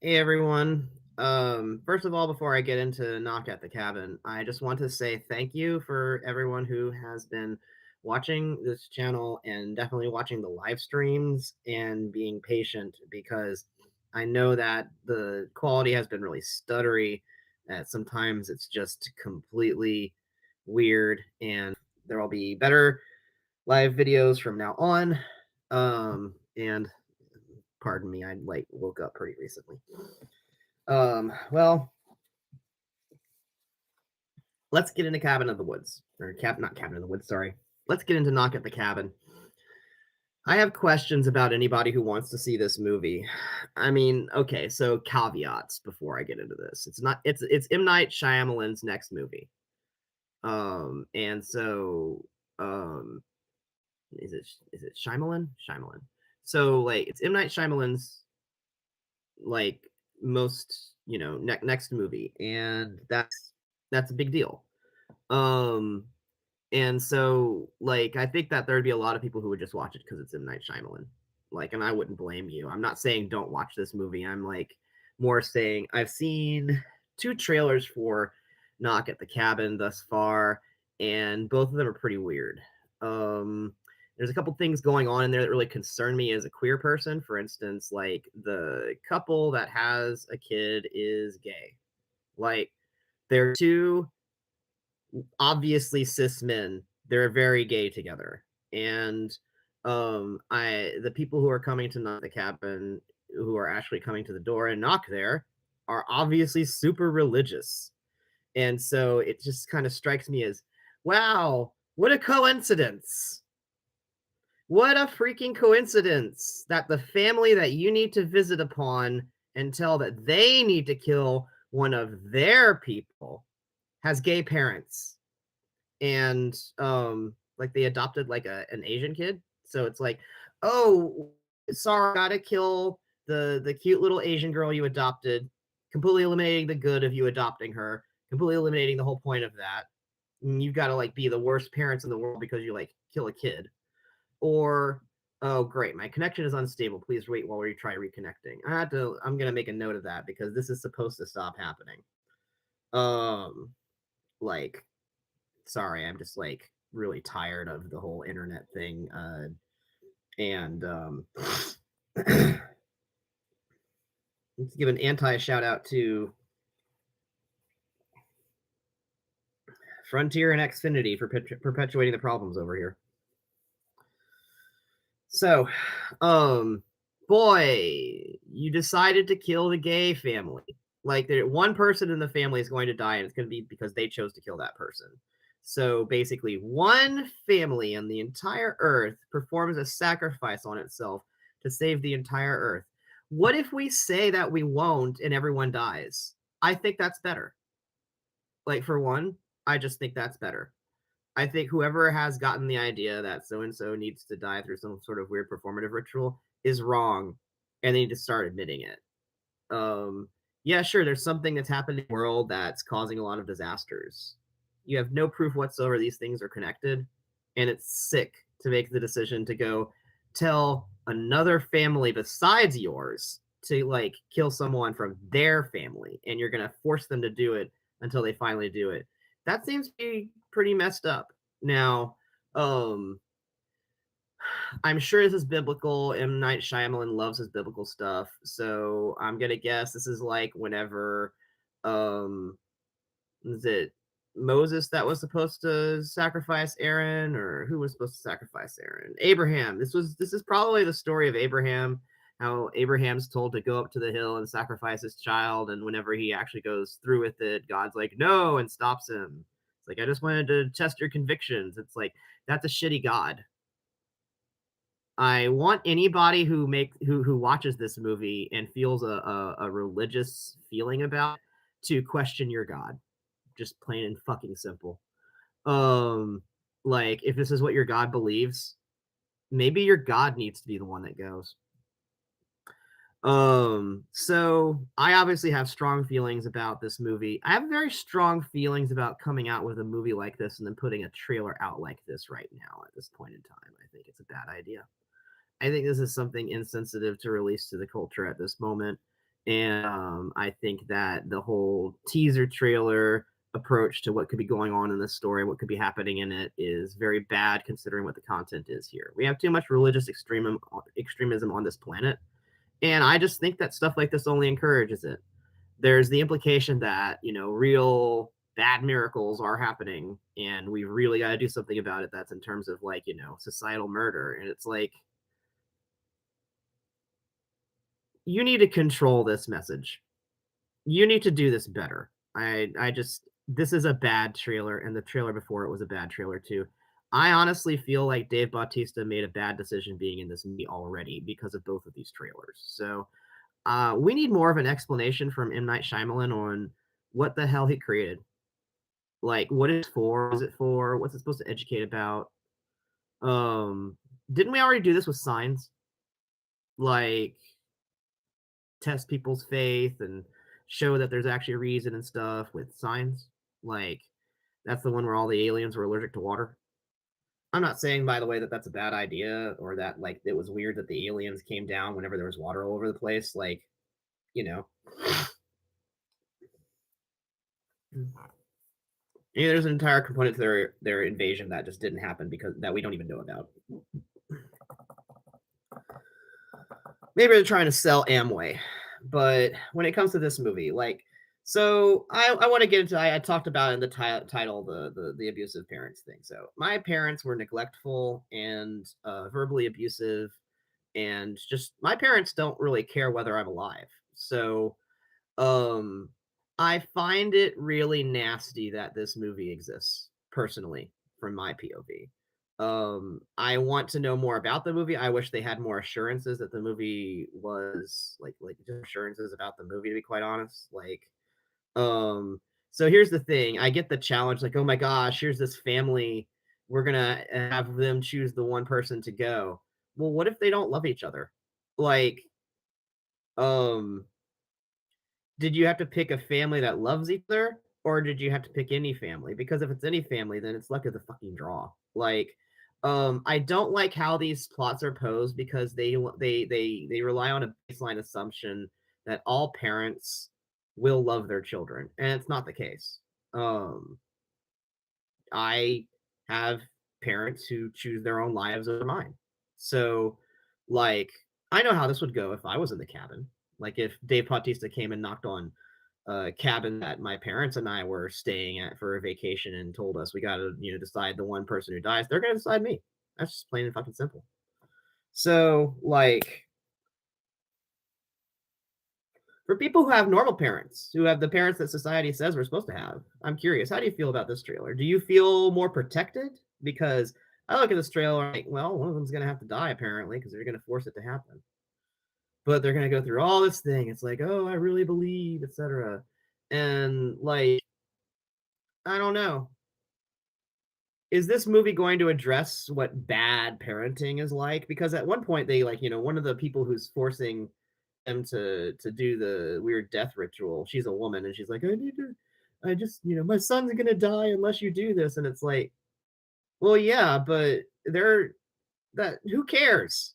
Hey everyone. First of all, before I get into Knock at the Cabin, I just want to say thank you for everyone who has been watching this channel and definitely watching the live streams and being patient because I know that the quality has been really stuttery. That sometimes it's just completely weird, and there will be better live videos from now on. And pardon me, I woke up pretty recently. Well, let's get into Cabin of the Woods. Or not Cabin of the Woods, sorry. Let's get into Knock at the Cabin. I have questions about anybody who wants to see this movie. I mean, okay, so caveats before I get into this. It's M. Night Shyamalan's next movie. And so um is it Shyamalan? Shyamalan. So like it's M. Night Shyamalan's like most, next movie, and that's a big deal. Um, and so like I think that there'd be a lot of people who would just watch it because it's M. Night Shyamalan. Like, and I wouldn't blame you. I'm not saying don't watch this movie. I'm like more saying I've seen two trailers for Knock at the Cabin thus far, and both of them are pretty weird. Um, there's a couple things going on in there that really concern me as a queer person. For instance, like the couple that has a kid is gay. Like they're two obviously cis men. They're very gay together, and I the people who are coming to knock the cabin, who are actually coming to the door and knock there, are obviously super religious, and so it just kind of strikes me as, wow, what a coincidence. What a freaking coincidence that the family that you need to visit upon and tell that they need to kill one of their people has gay parents, and like they adopted like an Asian kid. So it's like, oh, sorry, gotta kill the cute little Asian girl you adopted, completely eliminating the good of you adopting her, completely eliminating the whole point of that. And you've got to like be the worst parents in the world because you like kill a kid. Or, oh great, my connection is unstable. Please wait while we try reconnecting. I'm gonna make a note of that because this is supposed to stop happening. Um like sorry, I'm just like really tired of the whole internet thing. And let's give an anti shout out to Frontier and Xfinity for perpetuating the problems over here. So, um, boy, you decided to kill the gay family. Like, one person in the family is going to die, and it's going to be because they chose to kill that person. So basically, one family on the entire earth performs a sacrifice on itself to save the entire earth. What if we say that we won't and everyone dies? I think that's better. Like, for one, I just think that's better. I think whoever has gotten the idea that so and so needs to die through some sort of weird performative ritual is wrong, and they need to start admitting it. Um, yeah, sure, there's something that's happened in the world that's causing a lot of disasters. You have no proof whatsoever these things are connected, and it's sick to make the decision to go tell another family besides yours to like kill someone from their family, and you're gonna force them to do it until they finally do it. That seems to be pretty messed up. Now, um, I'm sure this is biblical. M. Night Shyamalan loves his biblical stuff, so I'm gonna guess this is like whenever, um, is it Moses that was supposed to sacrifice Aaron, or who was supposed to sacrifice Aaron? Abraham. This is probably the story of Abraham. How Abraham's told to go up to the hill and sacrifice his child, and whenever he actually goes through with it, God's like, no, and stops him. It's like, I just wanted to test your convictions. It's like, that's a shitty God. I want anybody who watches this movie and feels a religious feeling about it to question your God. Just plain and fucking simple. Um, like if this is what your God believes, maybe your God needs to be the one that goes. So I obviously have strong feelings about this movie. I have very strong feelings about coming out with a movie like this and then putting a trailer out like this right now at this point in time. I think it's a bad idea. I think this is something insensitive to release to the culture at this moment. And I think that the whole teaser trailer approach to what could be going on in this story, what could be happening in it, is very bad considering what the content is here. We have too much religious extremism on this planet, and I just think that stuff like this only encourages it. There's the implication that, real bad miracles are happening, and we really got to do something about it. That's in terms of, like, societal murder. And it's like, you need to control this message. You need to do this better. I just This is a bad trailer, and the trailer before it was a bad trailer too. I honestly feel like Dave Bautista made a bad decision being in this movie already because of both of these trailers. So we need more of an explanation from M. Night Shyamalan on what the hell he created. Like, what it's for? Is it for? What's it supposed to educate about? Um, didn't we already do this with Signs? Like, test people's faith and show that there's actually a reason and stuff with Signs? Like, that's the one where all the aliens were allergic to water. I'm not saying, by the way, that that's a bad idea, or that, like, it was weird that the aliens came down whenever there was water all over the place. Like, you know, yeah, there's an entire component to their invasion that just didn't happen because that we don't even know about. Maybe they're trying to sell Amway, but when it comes to this movie, like, so I want to get into. I talked about in the title the abusive parents thing. So my parents were neglectful and verbally abusive, and just my parents don't really care whether I'm alive. So um, I find it really nasty that this movie exists, personally, from my POV. I want to know more about the movie. I wish they had more assurances that the movie was like just assurances about the movie, to be quite honest. Like, so here's the thing. I get the challenge, like, oh my gosh, here's this family. We're gonna have them choose the one person to go. Well, what if they don't love each other? Like, um, did you have to pick a family that loves each other, or did you have to pick any family? Because if it's any family, then it's luck of the fucking draw. Like, I don't like how these plots are posed because they rely on a baseline assumption that all parents will love their children, and it's not the case. Um, I have parents who choose their own lives over mine. So, like, I know how this would go if I was in the cabin. Like, if Dave Bautista came and knocked on a cabin that my parents and I were staying at for a vacation and told us we got to, decide the one person who dies, they're going to decide me. That's just plain and fucking simple. So, like, for people who have normal parents, who have the parents that society says we're supposed to have, I'm curious, how do you feel about this trailer? Do you feel more protected? Because I look at this trailer like, well, one of them's going to have to die apparently because they're going to force it to happen. But they're going to go through all this thing. It's like, oh, I really believe, etc. And, like, I don't know. Is this movie going to address what bad parenting is like? Because at one point they, like, one of the people who's forcing them to do the weird death ritual, she's a woman, and she's like, I just, my son's gonna die unless you do this. And it's like, well, yeah, but they're that who cares?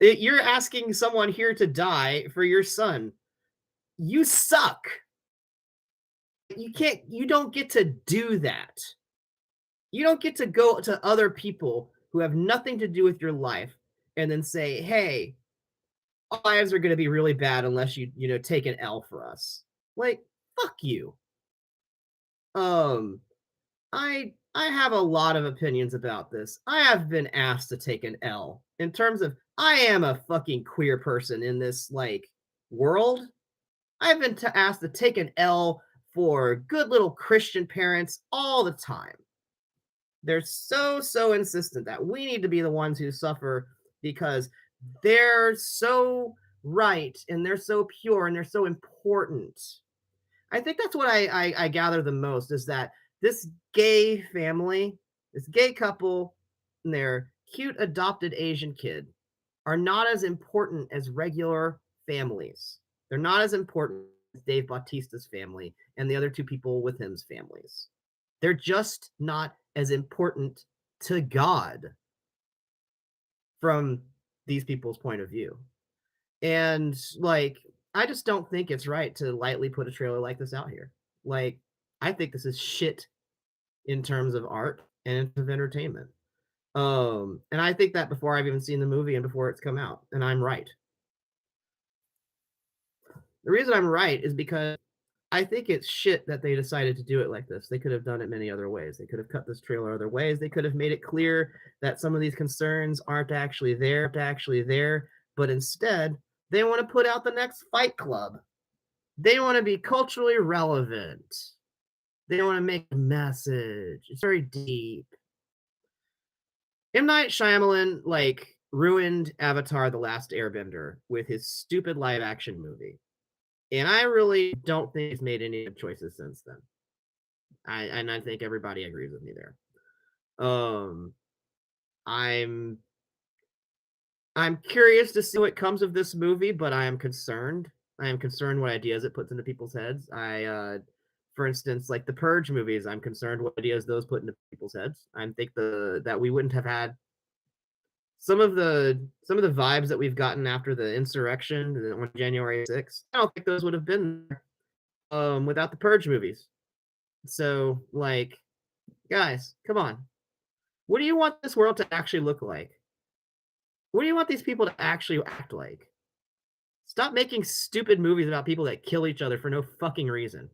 You're asking someone here to die for your son. You suck. You don't get to do that. You don't get to go to other people who have nothing to do with your life and then say, hey, our lives are going to be really bad unless you take an L for us. Like, fuck you. Um, I have a lot of opinions about this. I have been asked to take an L in terms of I am a fucking queer person in this, like, world. I've been asked to take an L for good little Christian parents all the time. They're so insistent that we need to be the ones who suffer because they're so right and they're so pure and they're so important. I think that's what I gather the most is that this gay family, this gay couple, and their cute adopted Asian kid are not as important as regular families. They're not as important as Dave Bautista's family and the other two people with him's families. They're just not as important to God from these people's point of view. And, like, I just don't think it's right to lightly put a trailer like this out here. Like, I think this is shit in terms of art and of entertainment. And I think that before I've even seen the movie and before it's come out, and I'm right. The reason I'm right is because I think it's shit that they decided to do it like this. They could have done it many other ways. They could have cut this trailer other ways. They could have made it clear that some of these concerns aren't actually there, but instead they want to put out the next Fight Club. They want to be culturally relevant. They want to make a message. It's very deep. M. Night Shyamalan, like, ruined Avatar: The Last Airbender with his stupid live-action movie. And I really don't think he's made any good choices since then. I think everybody agrees with me there. Um, I'm I'm curious to see what comes of this movie, but I am concerned. I am concerned what ideas it puts into people's heads. For instance, like the Purge movies, I'm concerned what ideas those put into people's heads. I think that we wouldn't have had some of the vibes that we've gotten after the insurrection on January 6th. I don't think those would have been there, without the Purge movies. So, like, guys, come on. What do you want this world to actually look like? What do you want these people to actually act like? Stop making stupid movies about people that kill each other for no fucking reason.